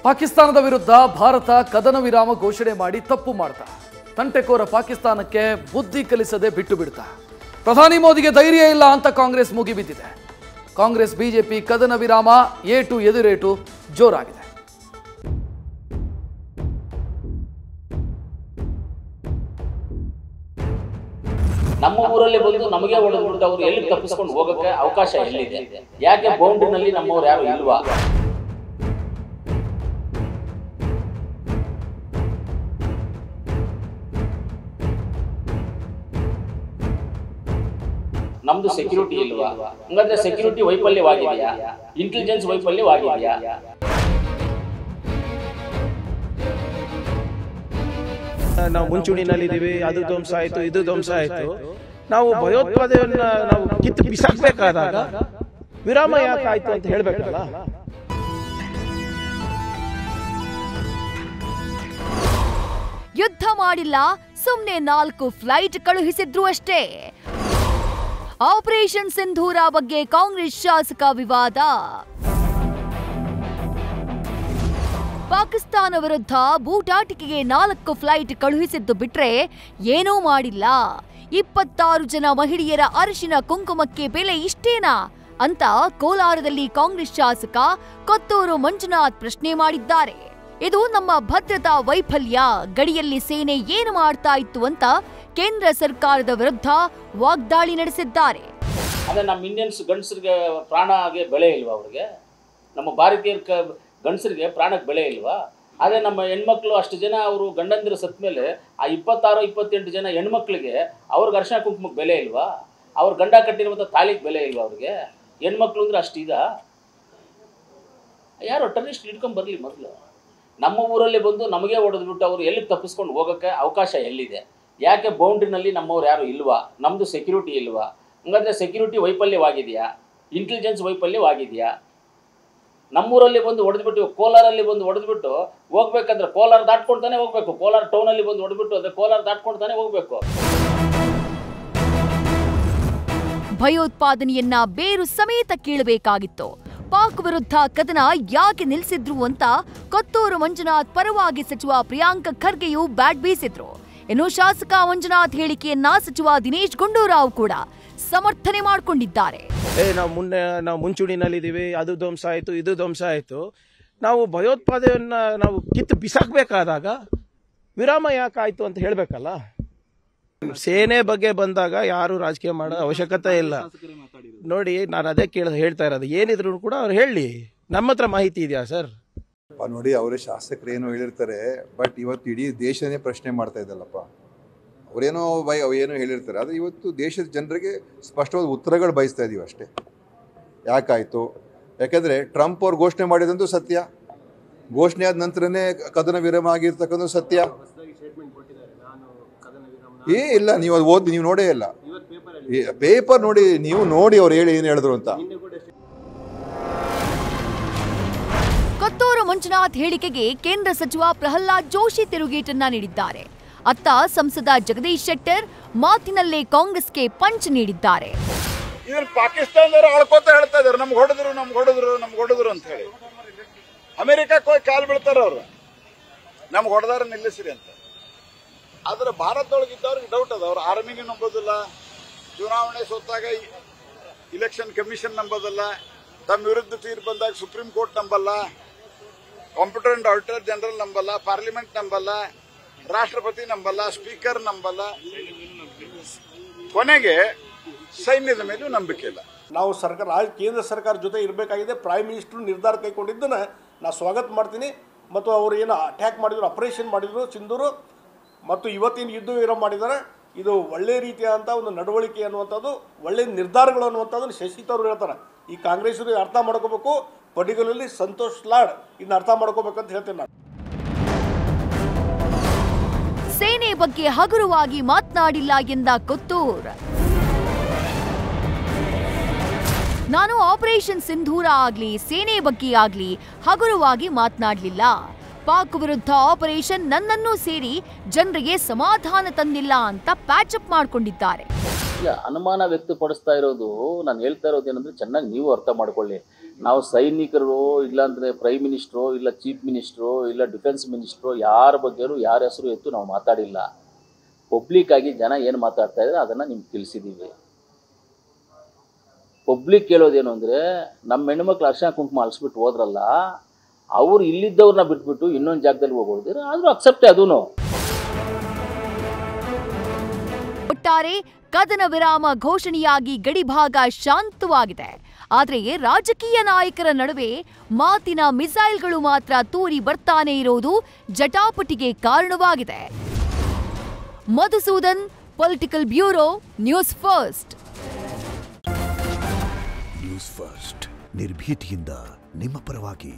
ಪಾಕಿಸ್ತಾನದ ವಿರುದ್ಧ ಭಾರತ ಕದನ ವಿರಾಮ ಘೋಷಣೆ ಮಾಡಿ ತಪ್ಪು ಮಾಡ್ತಾ ತಂಟೆಕೋರ ಪಾಕಿಸ್ತಾನಕ್ಕೆ ಬುದ್ಧಿ ಕಲಿಸದೆ ಬಿಟ್ಟು ಬಿಡ್ತಾ ಪ್ರಧಾನಿ ಮೋದಿಗೆ ಧೈರ್ಯ ಇಲ್ಲ ಅಂತ ಕಾಂಗ್ರೆಸ್ ಮುಗಿಬಿದ್ದಿದೆ. ಕಾಂಗ್ರೆಸ್ ಬಿಜೆಪಿ ಕದನ ವಿರಾಮ ಏಟು ಎದುರೇಟು ಜೋರಾಗಿದೆ. ನಮ್ಮ ಊರಲ್ಲಿ ಬಂದು ನಮಗೆ ಹೊಡೆದ್ಬಿಟ್ಟು ಅವರು ಎಲ್ಲಿ ತಪ್ಪಿಸ್ಕೊಂಡು ಹೋಗಕ್ಕೆ ಅವಕಾಶ ಎಲ್ಲಿದೆ? ಯಾಕೆ ಬೌಂಡ್ರಿನಲ್ಲಿ ನಮ್ಮವ್ರು ಯಾರು ಇಲ್ವಾ? ನಮ್ದು ಸೆಕ್ಯೂರಿಟಿ ಇಲ್ವಾ? ಹಂಗಾದ್ರೆ ಸೆಕ್ಯೂರಿಟಿ ವೈಫಲ್ಯವಾಗಿದೆಯಾ? ಇಂಟೆಲಿಜೆನ್ಸ್ ವೈಫಲ್ಯವಾಗಿದೆಯಾ? ನಾವು ಮುಂಚೂಣಿನಲ್ಲಿದ್ದೀವಿ, ಅದು ಧ್ವಂಸ ಆಯ್ತು, ಇದು ಧ್ವಂಸ ಆಯ್ತು. ನಾವು ಭಯೋತ್ಪಾದನೆಯನ್ನ ನಾವು ಕಿತ್ತು ಬಿಸಾಕ್ಬೇಕಾದಾಗ ವಿರಾಮ ಯಾಕಾಯ್ತು ಅಂತ ಹೇಳ್ಬೇಕಲ್ಲ. ಯುದ್ಧ ಮಾಡಿಲ್ಲ, ಸುಮ್ನೆ 4 ಫ್ಲೈಟ್ ಕಳುಹಿಸಿದ್ರು ಅಷ್ಟೇ. ಆಪರೇಷನ್ ಸಿಂಧೂರ ಬಗ್ಗೆ ಕಾಂಗ್ರೆಸ್ ಶಾಸಕ ವಿವಾದ. ಪಾಕಿಸ್ತಾನ ವಿರುದ್ಧ ಬೂಟಾಟಿಕೆಗೆ 4 ಫ್ಲೈಟ್ ಕಳುಹಿಸಿದ್ದು ಬಿಟ್ರೆ ಏನೂ ಮಾಡಿಲ್ಲ. 26 ಜನ ಮಹಿಳೆಯರ ಅರಿಶಿನ ಕುಂಕುಮಕ್ಕೆ ಬೆಲೆ ಇಷ್ಟೇನಾ ಅಂತ ಕೋಲಾರದಲ್ಲಿ ಕಾಂಗ್ರೆಸ್ ಶಾಸಕ ಕೊತ್ತೂರು ಮಂಜುನಾಥ್ ಪ್ರಶ್ನೆ ಮಾಡಿದ್ದಾರೆ. ಇದು ನಮ್ಮ ಭದ್ರತಾ ವೈಫಲ್ಯ, ಗಡಿಯಲ್ಲಿ ಸೇನೆ ಏನು ಮಾಡ್ತಾ ಇತ್ತು ಅಂತ ಕೇಂದ್ರ ಸರ್ಕಾರದ ವಿರುದ್ಧ ವಾಗ್ದಾಳಿ ನಡೆಸಿದ್ದಾರೆ. ಅದೇ ನಮ್ಮ ಇಂಡಿಯನ್ಸ್ ಗಂಡಸರಿಗೆ ಪ್ರಾಣಗೆ ಬೆಲೆ ಇಲ್ವಾ? ಅವ್ರಿಗೆ ನಮ್ಮ ಭಾರತೀಯ ಗಂಡಸರಿಗೆ ಪ್ರಾಣಕ್ಕೆ ಬೆಲೆ ಇಲ್ವಾ? ಅದೇ ನಮ್ಮ ಹೆಣ್ಮಕ್ಳು ಅಷ್ಟು ಜನ ಅವರು ಗಂಡಂದಿರು ಸತ್ತ ಮೇಲೆ ಆ 26-28 ಜನ ಹೆಣ್ಮಕ್ಳಿಗೆ ಅವ್ರಿಗೆ ಅರ್ಶನ ಕುಂಕುಮಕ್ಕೆ ಬೆಲೆ ಇಲ್ವಾ? ಅವ್ರ ಗಂಡ ಕಟ್ಟಿರುವಂಥ ತಾಲಿಗೆ ಬೆಲೆ ಇಲ್ವಾ? ಅವ್ರಿಗೆ ಹೆಣ್ಮಕ್ಳು ಅಂದ್ರೆ ಅಷ್ಟೀಗ ಯಾರೋ ಟೆರರಿಸ್ಟ್ ಹಿಡ್ಕೊಂಡು ಬರಲಿ. ಮೊದಲು ನಮ್ಮ ಊರಲ್ಲಿ ಬಂದು ನಮಗೆ ಹೊಡೆದ್ಬಿಟ್ಟು ಅವರು ಎಲ್ಲಿ ತಪ್ಪಿಸ್ಕೊಂಡು ಹೋಗೋಕ್ಕೆ ಅವಕಾಶ ಎಲ್ಲಿದೆ? ಯಾಕೆ ಬೌಂಡ್ರಿನಲ್ಲಿ ನಮ್ಮವ್ರು ಯಾರು ಇಲ್ವಾ? ನಮ್ಮದು ಸೆಕ್ಯೂರಿಟಿ ಇಲ್ವಾ? ಹಂಗಾದ್ರೆ ಸೆಕ್ಯೂರಿಟಿ ವೈಫಲ್ಯವಾಗಿದೆಯಾ? ಇಂಟೆಲಿಜೆನ್ಸ್ ವೈಫಲ್ಯವಾಗಿದೆಯಾ? ನಮ್ಮೂರಲ್ಲಿ ಬಂದು ಹೊಡೆದ್ಬಿಟ್ಟು, ಕೋಲಾರಲ್ಲಿ ಬಂದು ಹೊಡೆದ್ಬಿಟ್ಟು ಹೋಗ್ಬೇಕಂದ್ರೆ ಕೋಲಾರ ದಾಟ್ಕೊಂಡ್ತಾನೆ ಹೋಗ್ಬೇಕು. ಕೋಲಾರ ಟೌನಲ್ಲಿ ಬಂದು ಹೊಡೆದ್ಬಿಟ್ಟು ಅಂದ್ರೆ ಕೋಲಾರ ದಾಟ್ಕೊಂಡ್ತಾನೆ ಹೋಗ್ಬೇಕು. ಭಯೋತ್ಪಾದನೆಯನ್ನ ಬೇರು ಸಮೇತ ಕೀಳಬೇಕಾಗಿತ್ತು. ಪಾಕ್ ವಿರುದ್ಧ ಕದನ ಯಾಕೆ ನಿಲ್ಲಿಸಿದ್ರು ಅಂತ ಕೊತ್ತೂರು ಮಂಜುನಾಥ್ ಪರವಾಗಿ ಸಚಿವ ಪ್ರಿಯಾಂಕ ಖರ್ಗೆಯು ಬ್ಯಾಟ್ ಬೀಸಿದ್ರು. ಇನ್ನು ಶಾಸಕ ಮಂಜುನಾಥ್ ಹೇಳಿಕೆಯನ್ನ ಸಚಿವ ದಿನೇಶ್ ಗುಂಡೂರಾವ್ ಕೂಡ ಸಮರ್ಥನೆ ಮಾಡಿಕೊಂಡಿದ್ದಾರೆ. ನಾವು ಮುಂಚೂಣಿನಲ್ಲಿದ್ದೀವಿ, ಅದು ಧ್ವಂಸ ಆಯ್ತು, ಇದು ಧ್ವಂಸ ಆಯ್ತು. ನಾವು ಭಯೋತ್ಪಾದನೆಯನ್ನ ನಾವು ಕಿತ್ತು ಬಿಸಾಕ್ಬೇಕಾದಾಗ ವಿರಾಮ ಯಾಕಾಯ್ತು ಅಂತ ಹೇಳ್ಬೇಕಲ್ಲ. ಸೇನೆ ಬಗ್ಗೆ ಬಂದಾಗ ಯಾರು ರಾಜಕೀಯ ಮಾಡೋ ಅವಶ್ಯಕತೆ ಇಲ್ಲ. ನೋಡಿ, ನಾನು ಅದೇ ಹೇಳ್ತಾ ಇರೋದು, ಏನಿದ್ರು ಕೂಡ ಅವ್ರು ಹೇಳಿ. ನಮ್ಮ ಹತ್ರ ಮಾಹಿತಿ ಇದೆಯಾ ಸರ್? ನೋಡಿ, ಅವರೇ ಶಾಸಕರು ಏನೋ ಹೇಳಿರ್ತಾರೆ, ಬಟ್ ಇವತ್ತು ಇಡೀ ದೇಶನೇ ಪ್ರಶ್ನೆ ಮಾಡ್ತಾ ಇದ್ದಲ್ಲಪ್ಪ. ಅವರೇನೋ ಏನೋ ಹೇಳಿರ್ತಾರೆ, ಆದರೆ ಇವತ್ತು ದೇಶದ ಜನರಿಗೆ ಸ್ಪಷ್ಟವಾದ ಉತ್ತರಗಳು ಬಯಸ್ತಾ ಇದ್ದೀವಿ ಅಷ್ಟೇ. ಯಾಕಾಯಿತು? ಯಾಕೆಂದರೆ ಟ್ರಂಪ್ ಅವ್ರು ಘೋಷಣೆ ಮಾಡಿದಂತೂ ಸತ್ಯ, ಘೋಷಣೆ ಆದ ನಂತರನೇ ಕದನ ವಿರಾಮ ಆಗಿರ್ತಕ್ಕಂಥ ಸತ್ಯ. ಇಲ್ಲ, ನೀವು ಅದು ಓದಿ, ನೀವು ನೋಡೇ ಇಲ್ಲ. ಪೇಪರ್ ನೋಡಿ, ನೀವು ನೋಡಿ ಅವ್ರು ಏನು ಹೇಳಿದ್ರು ಅಂತ. ಕೊತ್ತೂರು ಮಂಜುನಾಥ್ ಹೇಳಿಕೆಗೆ ಕೇಂದ್ರ ಸಚಿವ ಪ್ರಹ್ಲಾದ್ ಜೋಶಿ ತಿರುಗೇಟನ್ನ ನೀಡಿದ್ದಾರೆ. ಅತ್ತ ಸಂಸದ ಜಗದೀಶ್ ಶೆಟ್ಟರ್ ಮಾತಿನಲ್ಲೇ ಕಾಂಗ್ರೆಸ್ಗೆ ಪಂಚ್ ನೀಡಿದ್ದಾರೆ. ಇದನ್ನ ಪಾಕಿಸ್ತಾನದವರು ಆಳ್ಕೋತ ಹೇಳ್ತಾ ಇದಾರೆ, ನಮ್ಗೆ ಹೊಡೆದ್ರು ಅಂತ ಹೇಳಿ. ಅಮೆರಿಕಕ್ಕೆ ಹೋಗಿ ಕಾಲ್ ಬೀಳ್ತಾರ ಅವರು, ನಮ್ಗೆ ಹೊಡೆದಾರ ನಿಲ್ಲಿಸ್ರಿ ಅಂತ. ಆದ್ರೆ ಭಾರತದೊಳಗಿದ್ದವ್ರಿಗೆ ಡೌಟ್ ಅದ. ಅವ್ರು ಆರ್ಮಿಗೆ ನಂಬೋದಿಲ್ಲ, ಚುನಾವಣೆ ಸೋತಾಗ ಇಲೆಕ್ಷನ್ ಕಮಿಷನ್ ನಂಬೋದಿಲ್ಲ, ತಮ್ಮ ವಿರುದ್ಧ ತೀರ್ಪು ಬಂದಾಗ ಸುಪ್ರೀಂ ಕೋರ್ಟ್ ನಂಬಲ್ಲ, ಕಾಂಪಿಟೆಂಟ್ ಆಡಿಟರ್ ಜನರಲ್ ನಂಬಲ್ಲ, ಪಾರ್ಲಿಮೆಂಟ್ ನಂಬಲ್ಲ, ರಾಷ್ಟ್ರಪತಿ ನಂಬಲ್ಲ, ಸ್ಪೀಕರ್ ನಂಬಲ್ಲ, ಕೊನೆಗೆ ಸೈನ್ಯದ ಮೇಲೂ ನಂಬಿಕೆ ಇಲ್ಲ. ನಾವು ಕೇಂದ್ರ ಸರ್ಕಾರ ಜೊತೆ ಇರಬೇಕಾಗಿದೆ. ಪ್ರೈಮ್ ಮಿನಿಸ್ಟರ್ ನಿರ್ಧಾರ ಕೈಗೊಂಡಿದ್ದನ್ನ ನಾನು ಸ್ವಾಗತ ಮಾಡ್ತೀನಿ. ಮತ್ತು ಅವರು ಏನು ಅಟ್ಯಾಕ್ ಮಾಡಿದ್ರು, ಆಪರೇಷನ್ ಮಾಡಿದ್ರು ಸಿಂಧೂರು, ಮತ್ತು ಇವತ್ತಿನ ಯುದ್ಧ ವಿರಾಮ ಮಾಡಿದ್ದಾರೆ. ಇದು ಒಳ್ಳೆ ರೀತಿಯಾದಂಥ ಒಂದು ನಡವಳಿಕೆ ಅನ್ನುವಂಥದ್ದು, ಒಳ್ಳೆ ನಿರ್ಧಾರಗಳು ಅನ್ನುವಂಥದ್ದನ್ನು ಶಶಿ ತರೂರ್ ಹೇಳ್ತಾರೆ. ಈ ಕಾಂಗ್ರೆಸ್ಸರು ಅರ್ಥ ಮಾಡ್ಕೋಬೇಕು, ಪರ್ಟಿಕ್ಯುಲರ್ಲಿ ಸಂತೋಷ್ ಲಾಡ್ ಇದನ್ನ ಅರ್ಥ ಮಾಡ್ಕೋಬೇಕಂತ ಹೇಳ್ತೇನೆ ನಾನು. ಸೇನೆ ಬಗ್ಗೆ ಹಗುರವಾಗಿ ಮಾತನಾಡಿಲ್ಲ ಎಂದ ಕೊತ್ತೂರ್. ನಾನು ಆಪರೇಷನ್ ಸಿಂಧೂರ ಆಗ್ಲಿ ಸೇನೆ ಬಗ್ಗೆ ಆಗ್ಲಿ ಹಗುರವಾಗಿ ಮಾತನಾಡಲಿಲ್ಲ. ಪಾಕ್ ವಿರುದ್ಧ ಆಪರೇಷನ್ ನನ್ನನ್ನೂ ಸೇರಿ ಜನರಿಗೆ ಸಮಾಧಾನ ತಂದಿಲ್ಲ ಅಂತ ಪ್ಯಾಚಪ್ ಮಾಡ್ಕೊಂಡಿದ್ದಾರೆ. ಅನುಮಾನ ವ್ಯಕ್ತಪಡಿಸ್ತಾ ಇರೋದು, ನಾನು ಹೇಳ್ತಾ ಇರೋದು ಏನಂದ್ರೆ ಚೆನ್ನಾಗಿ ನೀವು ಅರ್ಥ ಮಾಡ್ಕೊಳ್ಳಿ. ನಾವು ಸೈನಿಕರು ಇಲ್ಲಾಂದರೆ ಪ್ರೈಮ್ ಮಿನಿಸ್ಟ್ರು ಇಲ್ಲ ಚೀಫ್ ಮಿನಿಸ್ಟ್ರು ಇಲ್ಲ ಡಿಫೆನ್ಸ್ ಮಿನಿಸ್ಟ್ರು ಯಾರ ಬಗ್ಗೆಯೂ ಯಾರ ಹೆಸರು ಎತ್ತು ನಾವು ಮಾತಾಡಿಲ್ಲ. ಪಬ್ಲಿಕ್ಕಾಗಿ ಜನ ಏನು ಮಾತಾಡ್ತಾ ಇದ್ದಾರೆ ಅದನ್ನು ನಿಮ್ಗೆ ತಿಳಿಸಿದ್ದೀವಿ. ಪಬ್ಲಿಕ್ ಕೇಳೋದೇನು ಅಂದರೆ ನಮ್ಮ ಹೆಣ್ಮಕ್ಳು ಅರ್ಶಿನ ಕುಂಕುಮ ಅಳಿಸ್ಬಿಟ್ಟು ಹೋದ್ರಲ್ಲ, ಅವ್ರು ಇಲ್ಲಿದ್ದವ್ರನ್ನ ಬಿಟ್ಬಿಟ್ಟು ಇನ್ನೊಂದು ಜಾಗದಲ್ಲಿ ಹೋಗೋದಿದ್ರೆ ಆದರೂ ಅಕ್ಸೆಪ್ಟೇ ಅದೂ. ಒಟ್ಟಾರೆ ಕದನ ವಿರಾಮ ಘೋಷಣೆಯಾಗಿ ಗಡಿಭಾಗ ಶಾಂತವಾಗಿದೆ. ಆದರೆ ರಾಜಕೀಯ ನಾಯಕರ ನಡುವೆ ಮಾತಿನ ಮಿಸೈಲ್ಗಳು ಮಾತ್ರ ತೂರಿ ಬರ್ತಾನೆ ಇರೋದು ಜಟಾಪಟಿಗೆ ಕಾರಣವಾಗಿದೆ. Madhusudan, political bureau, news first. News first ನಿರ್ಭೀತಿಯಿಂದ ನಿಮ್ಮ ಪರವಾಗಿ.